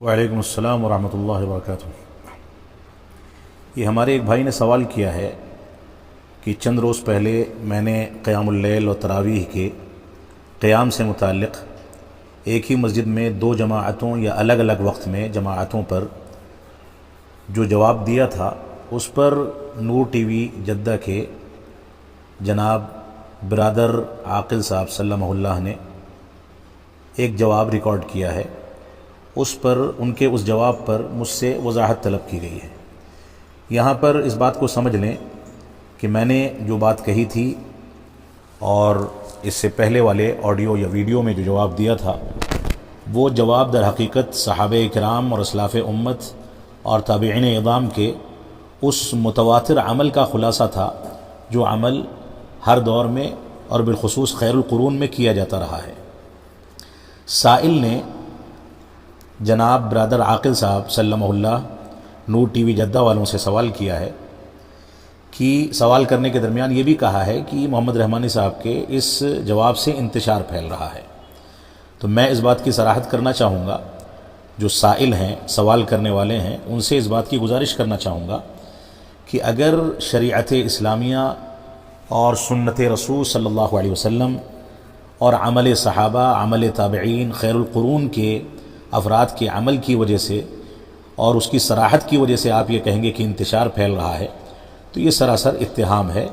وعلیکم السلام ورحمۃ اللہ وبرکاتہ۔ یہ ہمارے ایک بھائی نے سوال کیا ہے کہ چند روز پہلے میں نے قیام اللیل اور تراویح کے قیام سے متعلق ایک ہی مسجد میں دو جماعتوں یا الگ الگ وقت میں جماعتوں پر جو جواب دیا تھا، اس پر نور ٹی وی جدہ کے جناب برادر عاقل صاحب سلمہ اللہ نے ایک جواب ریکارڈ کیا ہے۔ اس پر ان کے اس جواب پر مجھ سے وضاحت طلب کی گئی ہے۔ یہاں پر اس بات کو سمجھ لیں کہ میں نے جو بات کہی تھی اور اس سے پہلے والے آڈیو یا ویڈیو میں جو جواب دیا تھا، وہ جواب در حقیقت صحابہ کرام اور اسلاف امت اور تابعین اعظام کے اس متواتر عمل کا خلاصہ تھا جو عمل ہر دور میں اور بالخصوص خیر القرون میں کیا جاتا رہا ہے۔ سائل نے جناب برادر عاقل صاحب سلمہ اللہ نور ٹی وی جدہ والوں سے سوال کیا ہے کہ سوال کرنے کے درمیان یہ بھی کہا ہے کہ محمد رحمانی صاحب کے اس جواب سے انتشار پھیل رہا ہے۔ تو میں اس بات کی صراحت کرنا چاہوں گا، جو سائل ہیں، سوال کرنے والے ہیں، ان سے اس بات کی گزارش کرنا چاہوں گا کہ اگر شریعت اسلامیہ اور سنت رسول صلی اللہ علیہ وسلم اور عمل صحابہ، عمل تابعین، خیر القرون کے افراد کے عمل کی وجہ سے اور اس کی صراحت کی وجہ سے آپ یہ کہیں گے کہ انتشار پھیل رہا ہے، تو یہ سراسر اتہام ہے۔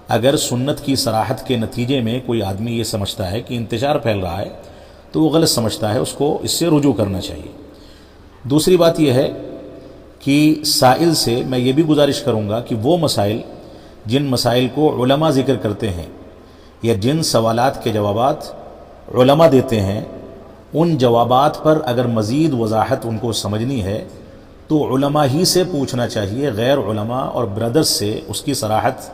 اگر سنت کی صراحت کے نتیجے میں کوئی آدمی یہ سمجھتا ہے کہ انتشار پھیل رہا ہے تو وہ غلط سمجھتا ہے، اس کو اس سے رجوع کرنا چاہیے۔ دوسری بات یہ ہے کہ سائل سے میں یہ بھی گزارش کروں گا کہ وہ مسائل جن مسائل کو علماء ذکر کرتے ہیں یا جن سوالات کے جوابات علماء دیتے ہیں، ان جوابات پر اگر مزید وضاحت ان کو سمجھنی ہے تو علماء ہی سے پوچھنا چاہیے، غیر علماء اور برادرز سے اس کی صراحت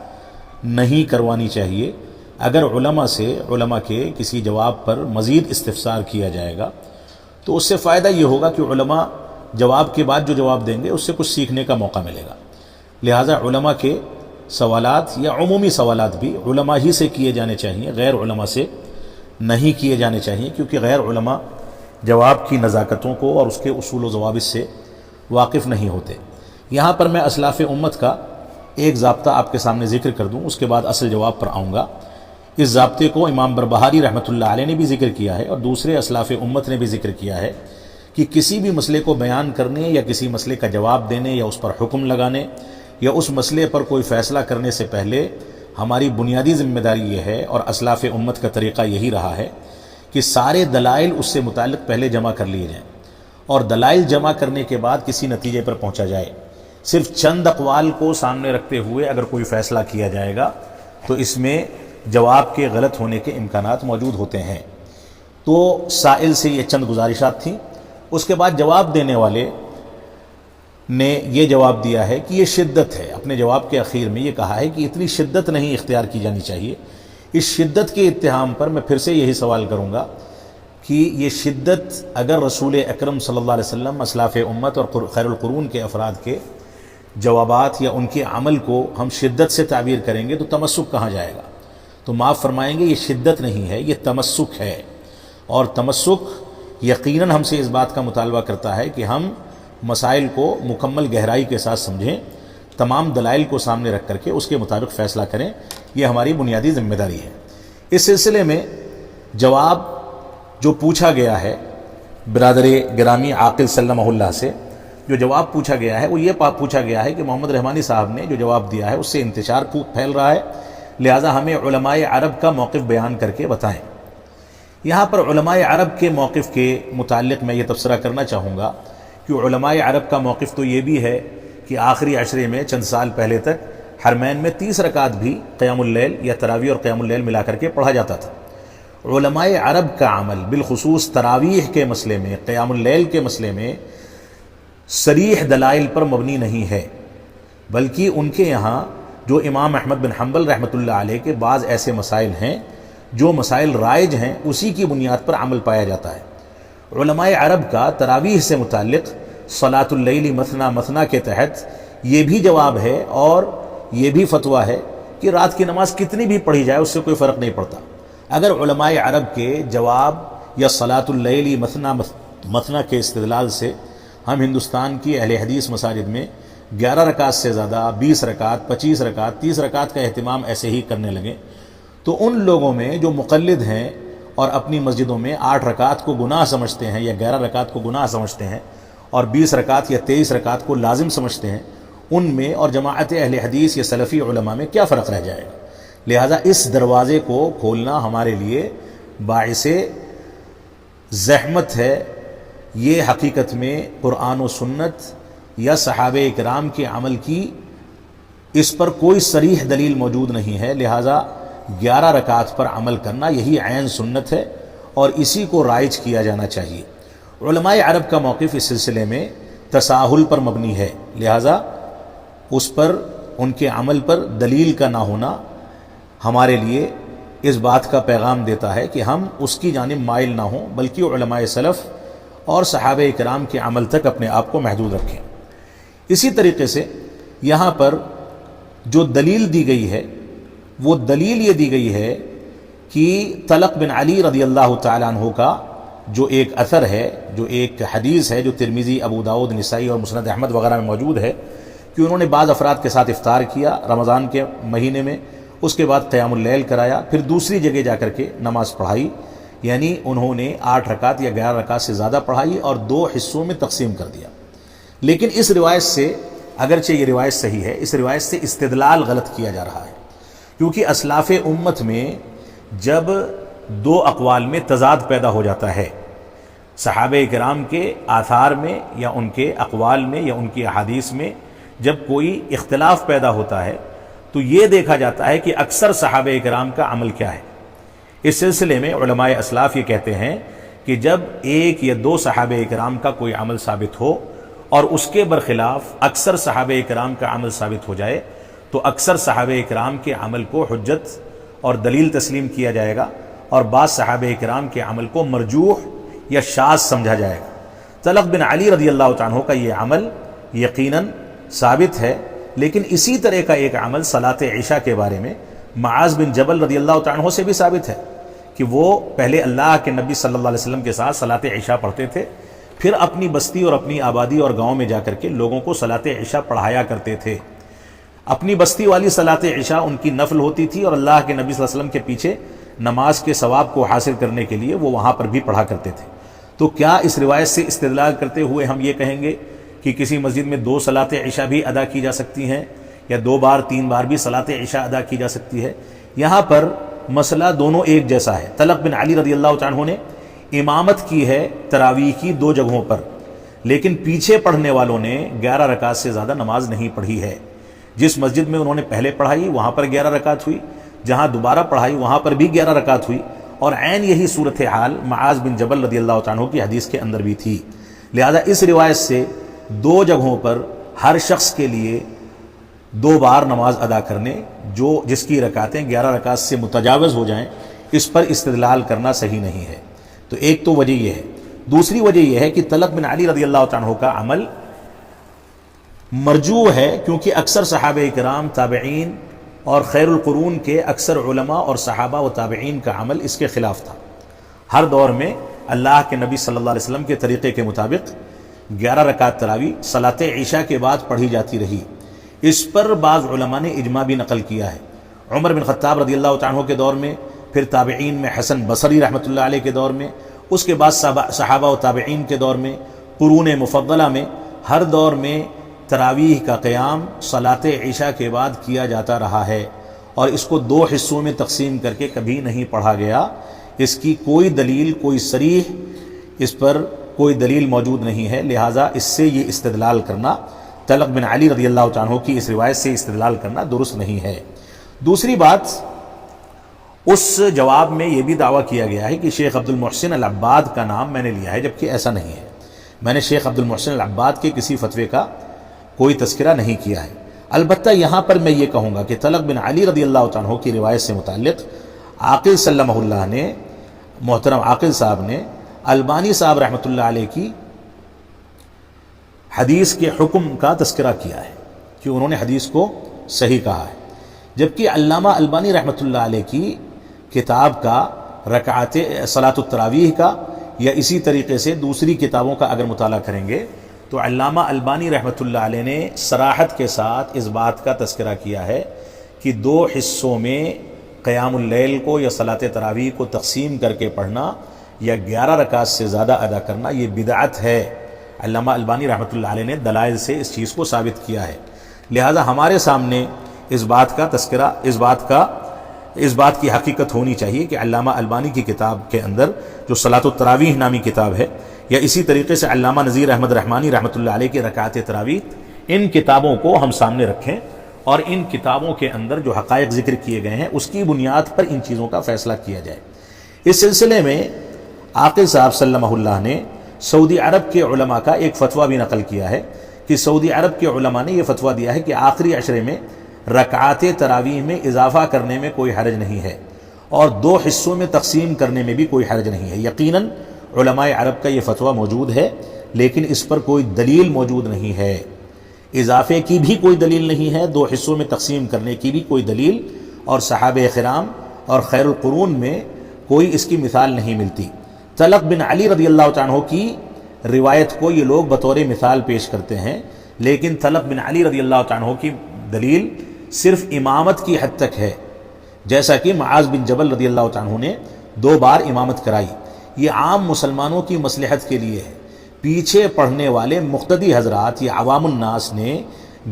نہیں کروانی چاہیے۔ اگر علماء سے، علماء کے کسی جواب پر مزید استفسار کیا جائے گا تو اس سے فائدہ یہ ہوگا کہ علماء جواب کے بعد جو جواب دیں گے اس سے کچھ سیکھنے کا موقع ملے گا۔ لہٰذا علماء کے سوالات یا عمومی سوالات بھی علماء ہی سے کیے جانے چاہیے، غیر علماء سے نہیں کیے جانے چاہیے، کیونکہ غیر علماء جواب کی نزاکتوں کو اور اس کے اصول و ضوابط سے واقف نہیں ہوتے۔ یہاں پر میں اسلاف امت کا ایک ضابطہ آپ کے سامنے ذکر کر دوں، اس کے بعد اصل جواب پر آؤں گا۔ اس ضابطے کو امام بربہاری رحمۃ اللہ علیہ نے بھی ذکر کیا ہے اور دوسرے اسلاف امت نے بھی ذکر کیا ہے کہ کسی بھی مسئلے کو بیان کرنے یا کسی مسئلے کا جواب دینے یا اس پر حکم لگانے یا اس مسئلے پر کوئی فیصلہ کرنے سے پہلے ہماری بنیادی ذمہ داری یہ ہے، اور اسلاف امت کا طریقہ یہی رہا ہے کہ سارے دلائل اس سے متعلق پہلے جمع کر لیے جائیں اور دلائل جمع کرنے کے بعد کسی نتیجے پر پہنچا جائے۔ صرف چند اقوال کو سامنے رکھتے ہوئے اگر کوئی فیصلہ کیا جائے گا تو اس میں جواب کے غلط ہونے کے امکانات موجود ہوتے ہیں۔ تو سائل سے یہ چند گزارشات تھیں۔ اس کے بعد جواب دینے والے نے یہ جواب دیا ہے کہ یہ شدت ہے۔ اپنے جواب کے اخیر میں یہ کہا ہے کہ اتنی شدت نہیں اختیار کی جانی چاہیے۔ اس شدت کے اتہام پر میں پھر سے یہی سوال کروں گا کہ یہ شدت اگر رسول اکرم صلی اللہ علیہ وسلم، اسلاف امت اور خیر القرون کے افراد کے جوابات یا ان کے عمل کو ہم شدت سے تعبیر کریں گے تو تمسک کہاں جائے گا؟ تو معاف فرمائیں گے، یہ شدت نہیں ہے، یہ تمسک ہے۔ اور تمسک یقیناً ہم سے اس بات کا مطالبہ کرتا ہے کہ ہم مسائل کو مکمل گہرائی کے ساتھ سمجھیں، تمام دلائل کو سامنے رکھ کر کے اس کے مطابق فیصلہ کریں، یہ ہماری بنیادی ذمہ داری ہے۔ اس سلسلے میں جواب جو پوچھا گیا ہے برادر گرامی عاقل سلمہ اللہ سے، جو جواب پوچھا گیا ہے وہ یہ پوچھا گیا ہے کہ محمد رحمانی صاحب نے جو جواب دیا ہے اس سے انتشار پھیل رہا ہے، لہٰذا ہمیں علماء عرب کا موقف بیان کر کے بتائیں۔ یہاں پر علماء عرب کے موقف کے متعلق میں یہ تبصرہ کرنا چاہوں گا کہ علماء عرب کا موقف تو یہ بھی ہے کہ آخری عشرے میں چند سال پہلے تک حرمین میں 30 رکعت بھی قیام اللیل یا تراویح اور قیام اللیل ملا کر کے پڑھا جاتا تھا۔ علماء عرب کا عمل بالخصوص تراویح کے مسئلے میں، قیام اللیل کے مسئلے میں صریح دلائل پر مبنی نہیں ہے، بلکہ ان کے یہاں جو امام احمد بن حنبل رحمۃ اللہ علیہ کے بعض ایسے مسائل ہیں جو مسائل رائج ہیں، اسی کی بنیاد پر عمل پایا جاتا ہے۔ علماء عرب کا تراویح سے متعلق صلاۃ اللیل مثنی مثنی کے تحت یہ بھی جواب ہے اور یہ بھی فتویٰ ہے کہ رات کی نماز کتنی بھی پڑھی جائے اس سے کوئی فرق نہیں پڑتا۔ اگر علماء عرب کے جواب یا صلاۃ اللیل مثنی مثنی کے استدلال سے ہم ہندوستان کی اہل حدیث مساجد میں 11 رکعت سے زیادہ 20 رکعت 25 رکعت 30 رکعت کا اہتمام ایسے ہی کرنے لگیں، تو ان لوگوں میں جو مقلد ہیں اور اپنی مسجدوں میں 8 رکعت کو گناہ سمجھتے ہیں یا 11 رکعت کو گناہ سمجھتے ہیں اور 20 رکعت یا 23 رکعت کو لازم سمجھتے ہیں، ان میں اور جماعت اہل حدیث یا سلفی علماء میں کیا فرق رہ جائے گا؟ لہٰذا اس دروازے کو کھولنا ہمارے لیے باعث زحمت ہے۔ یہ حقیقت میں قرآن و سنت یا صحابہ کرام کے عمل کی اس پر کوئی صریح دلیل موجود نہیں ہے، لہٰذا 11 رکعت پر عمل کرنا یہی عین سنت ہے اور اسی کو رائج کیا جانا چاہیے۔ علماء عرب کا موقف اس سلسلے میں تساہل پر مبنی ہے، لہٰذا اس پر ان کے عمل پر دلیل کا نہ ہونا ہمارے لیے اس بات کا پیغام دیتا ہے کہ ہم اس کی جانب مائل نہ ہوں، بلکہ علماء سلف اور صحابہ کرام کے عمل تک اپنے آپ کو محدود رکھیں۔ اسی طریقے سے یہاں پر جو دلیل دی گئی ہے وہ دلیل یہ دی گئی ہے کہ طلق بن علی رضی اللہ تعالیٰ عنہ کا جو ایک اثر ہے، جو ایک حدیث ہے جو ترمذی، ابو داؤد، نسائی اور مسند احمد وغیرہ میں موجود ہے کہ انہوں نے بعض افراد کے ساتھ افطار کیا رمضان کے مہینے میں، اس کے بعد قیام اللیل کرایا، پھر دوسری جگہ جا کر کے نماز پڑھائی، یعنی انہوں نے 8 رکعت یا 11 رکعت سے زیادہ پڑھائی اور 2 حصوں میں تقسیم کر دیا۔ لیکن اس روایت سے، اگرچہ یہ روایت صحیح ہے، اس روایت سے استدلال غلط کیا جا رہا ہے، کیونکہ اسلاف امت میں جب 2 اقوال میں تضاد پیدا ہو جاتا ہے، صحابہ کرام کے آثار میں یا ان کے اقوال میں یا ان کی احادیث میں جب کوئی اختلاف پیدا ہوتا ہے تو یہ دیکھا جاتا ہے کہ اکثر صحابہ کرام کا عمل کیا ہے۔ اس سلسلے میں علماء اسلاف یہ کہتے ہیں کہ جب 1 یا 2 صحابہ کرام کا کوئی عمل ثابت ہو اور اس کے برخلاف اکثر صحابہ کرام کا عمل ثابت ہو جائے تو اکثر صحابہ کرام کے عمل کو حجت اور دلیل تسلیم کیا جائے گا اور بعض صحابہ کرام کے عمل کو مرجوح یا شاذ سمجھا جائے گا۔ طلق بن علی رضی اللہ عنہ کا یہ عمل یقیناً ثابت ہے، لیکن اسی طرح کا ایک عمل صلاۃ عشاء کے بارے میں معاذ بن جبل رضی اللہ عنہ سے بھی ثابت ہے کہ وہ پہلے اللہ کے نبی صلی اللہ علیہ وسلم کے ساتھ صلاۃ عشاء پڑھتے تھے، پھر اپنی بستی اور اپنی آبادی اور گاؤں میں جا کر کے لوگوں کو صلاۃ عشاء پڑھایا کرتے تھے۔ اپنی بستی والی صلاۃ عشاء ان کی نفل ہوتی تھی اور اللہ کے نبی صلی اللہ علیہ وسلم کے پیچھے نماز کے ثواب کو حاصل کرنے کے لیے وہ وہاں پر بھی پڑھا کرتے تھے۔ تو کیا اس روایت سے استدلال کرتے ہوئے ہم یہ کہیں گے کہ کسی مسجد میں 2 صلاۃ عشاء بھی ادا کی جا سکتی ہیں یا 2 بار 3 بار بھی صلاۃ عشاء ادا کی جا سکتی ہے؟ یہاں پر مسئلہ دونوں ایک جیسا ہے۔ طلق بن علی رضی اللہ عنہ نے امامت کی ہے تراویح کی 2 جگہوں پر، لیکن پیچھے پڑھنے والوں نے 11 رکعت سے زیادہ نماز نہیں پڑھی ہے۔ جس مسجد میں انہوں نے پہلے پڑھائی وہاں پر 11 رکعت ہوئی، جہاں دوبارہ پڑھائی وہاں پر بھی 11 رکعت ہوئی، اور عین یہی صورتحال معاذ بن جبل رضی اللہ عنہ کی حدیث کے اندر بھی تھی۔ لہذا اس روایت سے 2 جگہوں پر ہر شخص کے لیے 2 بار نماز ادا کرنے جس کی رکعتیں 11 رکعت سے متجاوز ہو جائیں، اس پر استدلال کرنا صحیح نہیں ہے۔ تو ایک تو وجہ یہ ہے۔ دوسری وجہ یہ ہے کہ طلق بن علی رضی اللہ عنہ کا عمل مرجوح ہے، کیونکہ اکثر صحابہ کرام، تابعین اور خیر القرون کے اکثر علماء اور صحابہ و تابعین کا عمل اس کے خلاف تھا۔ ہر دور میں اللہ کے نبی صلی اللہ علیہ وسلم کے طریقے کے مطابق 11 رکعت تراویح صلاۃ عشاء کے بعد پڑھی جاتی رہی۔ اس پر بعض علماء نے اجماع بھی نقل کیا ہے۔ عمر بن خطاب رضی اللہ عنہ کے دور میں، پھر تابعین میں حسن بصری رحمۃ اللہ علیہ کے دور میں، اس کے بعد صحابہ و تابعین کے دور میں، قرون مفضلہ میں، ہر دور میں تراویح کا قیام صلاۃ عشاء کے بعد کیا جاتا رہا ہے، اور اس کو 2 حصوں میں تقسیم کر کے کبھی نہیں پڑھا گیا۔ اس کی کوئی دلیل، کوئی صریح اس پر کوئی دلیل موجود نہیں ہے، لہٰذا اس سے یہ استدلال کرنا، طلق بن علی رضی اللہ عنہ کی اس روایت سے استدلال کرنا درست نہیں ہے۔ دوسری بات، اس جواب میں یہ بھی دعویٰ کیا گیا ہے کہ شیخ عبد المحسن العباد کا نام میں نے لیا ہے، جبکہ ایسا نہیں ہے۔ میں نے شیخ عبد المحسن العباد کے کسی فتوے کا کوئی تذکرہ نہیں کیا ہے۔ البتہ یہاں پر میں یہ کہوں گا کہ طلق بن علی رضی اللہ عنہ کی روایت سے متعلق عاقل سلمہ اللہ نے، محترم عاقل صاحب نے البانی صاحب رحمۃ اللہ علیہ کی حدیث کے حکم کا تذکرہ کیا ہے کہ انہوں نے حدیث کو صحیح کہا ہے، جبکہ علامہ البانی رحمۃ اللہ علیہ کی کتاب کا رکعات صلاۃ التراویح کا یا اسی طریقے سے دوسری کتابوں کا اگر مطالعہ کریں گے تو علامہ البانی رحمۃ اللہ علیہ نے صراحت کے ساتھ اس بات کا تذکرہ کیا ہے کہ 2 حصوں میں قیام اللیل کو یا صلاۃ تراویح کو تقسیم کر کے پڑھنا یا 11 رکعات سے زیادہ ادا کرنا یہ بدعت ہے۔ علامہ البانی رحمۃ اللہ علیہ نے دلائل سے اس چیز کو ثابت کیا ہے۔ لہذا ہمارے سامنے اس بات کا تذکرہ، اس بات کی حقیقت ہونی چاہیے کہ علامہ البانی کی کتاب کے اندر جو صلاۃ التراویح نامی کتاب ہے، یا اسی طریقے سے علامہ نذیر احمد رحمانی رحمۃ اللہ علیہ کی رکعات تراویح، ان کتابوں کو ہم سامنے رکھیں اور ان کتابوں کے اندر جو حقائق ذکر کیے گئے ہیں اس کی بنیاد پر ان چیزوں کا فیصلہ کیا جائے۔ اس سلسلے میں عاقل صاحب سلمہ اللہ نے سعودی عرب کے علماء کا ایک فتویٰ بھی نقل کیا ہے کہ سعودی عرب کے علماء نے یہ فتویٰ دیا ہے کہ آخری عشرے میں رکعات تراویح میں اضافہ کرنے میں کوئی حرج نہیں ہے اور 2 حصوں میں تقسیم کرنے میں بھی کوئی حرج نہیں ہے۔ یقیناً علماء عرب کا یہ فتویٰ موجود ہے، لیکن اس پر کوئی دلیل موجود نہیں ہے۔ اضافے کی بھی کوئی دلیل نہیں ہے، 2 حصوں میں تقسیم کرنے کی بھی کوئی دلیل، اور صحابہ کرام اور خیر القرون میں کوئی اس کی مثال نہیں ملتی۔ طلق بن علی رضی اللہ تعالیٰ عنہ کی روایت کو یہ لوگ بطور مثال پیش کرتے ہیں، لیکن طلق بن علی رضی اللہ تعالیٰ عنہ کی دلیل صرف امامت کی حد تک ہے، جیسا کہ معاذ بن جبل رضی اللہ تعالیٰ عنہ نے 2 بار امامت کرائی۔ یہ عام مسلمانوں کی مصلحت کے لیے ہے۔ پیچھے پڑھنے والے مقتدی حضرات یا عوام الناس نے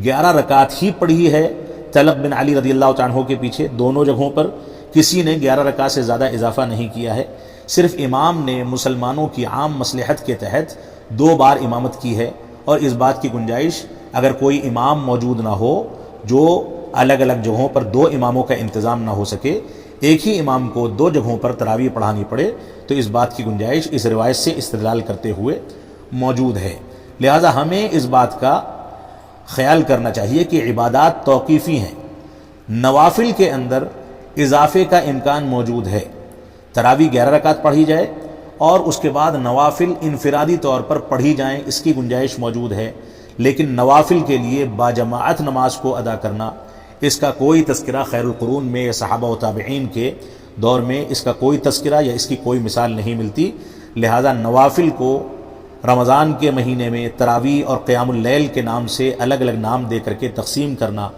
11 رکعات ہی پڑھی ہے طلق بن علی رضی اللہ تعالیٰ عنہ کے پیچھے، دونوں جگہوں پر کسی نے 11 رکعات سے زیادہ اضافہ نہیں کیا ہے۔ صرف امام نے مسلمانوں کی عام مصلحت کے تحت 2 بار امامت کی ہے، اور اس بات کی گنجائش اگر کوئی امام موجود نہ ہو جو الگ الگ جگہوں پر 2 اماموں کا انتظام نہ ہو سکے، ایک ہی امام کو 2 جگہوں پر تراویح پڑھانی پڑے، تو اس بات کی گنجائش اس روایت سے استدلال کرتے ہوئے موجود ہے۔ لہذا ہمیں اس بات کا خیال کرنا چاہیے کہ عبادات توقیفی ہیں، نوافل کے اندر اضافے کا امکان موجود ہے۔ تراویح 11 رکعت پڑھی جائے اور اس کے بعد نوافل انفرادی طور پر پڑھی جائیں، اس کی گنجائش موجود ہے، لیکن نوافل کے لیے باجماعت نماز کو ادا کرنا، اس کا کوئی تذکرہ خیر القرون میں یا صحابہ و تابعین کے دور میں اس کا کوئی تذکرہ یا اس کی کوئی مثال نہیں ملتی۔ لہذا نوافل کو رمضان کے مہینے میں تراویح اور قیام اللیل کے نام سے الگ الگ نام دے کر کے تقسیم کرنا،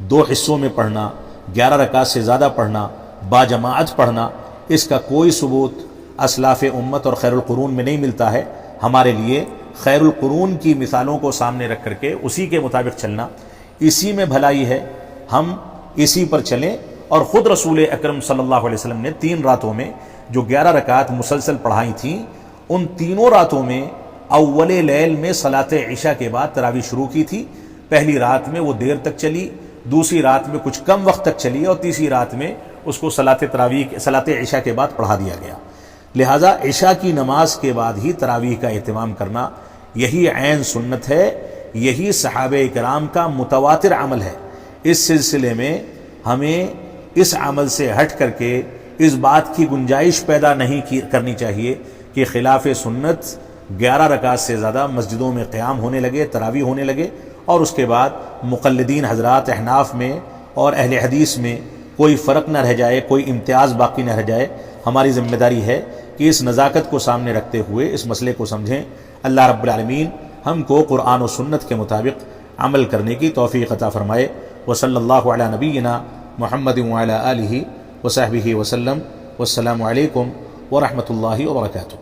2 حصوں میں پڑھنا، 11 رکعات سے زیادہ پڑھنا، باجماعت پڑھنا، اس کا کوئی ثبوت اسلاف امت اور خیر القرون میں نہیں ملتا ہے۔ ہمارے لیے خیر القرون کی مثالوں کو سامنے رکھ کر کے اسی کے مطابق چلنا، اسی میں بھلائی ہے، ہم اسی پر چلیں۔ اور خود رسول اکرم صلی اللہ علیہ وسلم نے 3 راتوں میں جو 11 رکعات مسلسل پڑھائی تھیں، ان تینوں راتوں میں اول لیل میں صلاۃ عشاء کے بعد تراویح شروع کی تھی۔ پہلی رات میں وہ دیر تک چلی، دوسری رات میں کچھ کم وقت تک چلی، اور تیسری رات میں اس کو صلاۃ عشاء کے بعد پڑھا دیا گیا۔ لہٰذا عشاء کی نماز کے بعد ہی تراویح کا اہتمام کرنا یہی عین سنت ہے، یہی صحابہ کرام کا متواتر عمل ہے۔ اس سلسلے میں ہمیں اس عمل سے ہٹ کر کے اس بات کی گنجائش پیدا نہیں کرنی چاہیے کہ خلاف سنت 11 رکعات سے زیادہ مسجدوں میں قیام ہونے لگے، تراویح ہونے لگے، اور اس کے بعد مقلدین حضرات احناف میں اور اہل حدیث میں کوئی فرق نہ رہ جائے، کوئی امتیاز باقی نہ رہ جائے۔ ہماری ذمہ داری ہے کہ اس نزاکت کو سامنے رکھتے ہوئے اس مسئلے کو سمجھیں۔ اللہ رب العالمین ہم کو قرآن و سنت کے مطابق عمل کرنے کی توفیق عطا فرمائے۔ وصلی اللہ علی نبینا محمد وعلی آلہ وصحبہ وسلم۔ والسلام علیکم ورحمۃ اللہ وبرکاتہ۔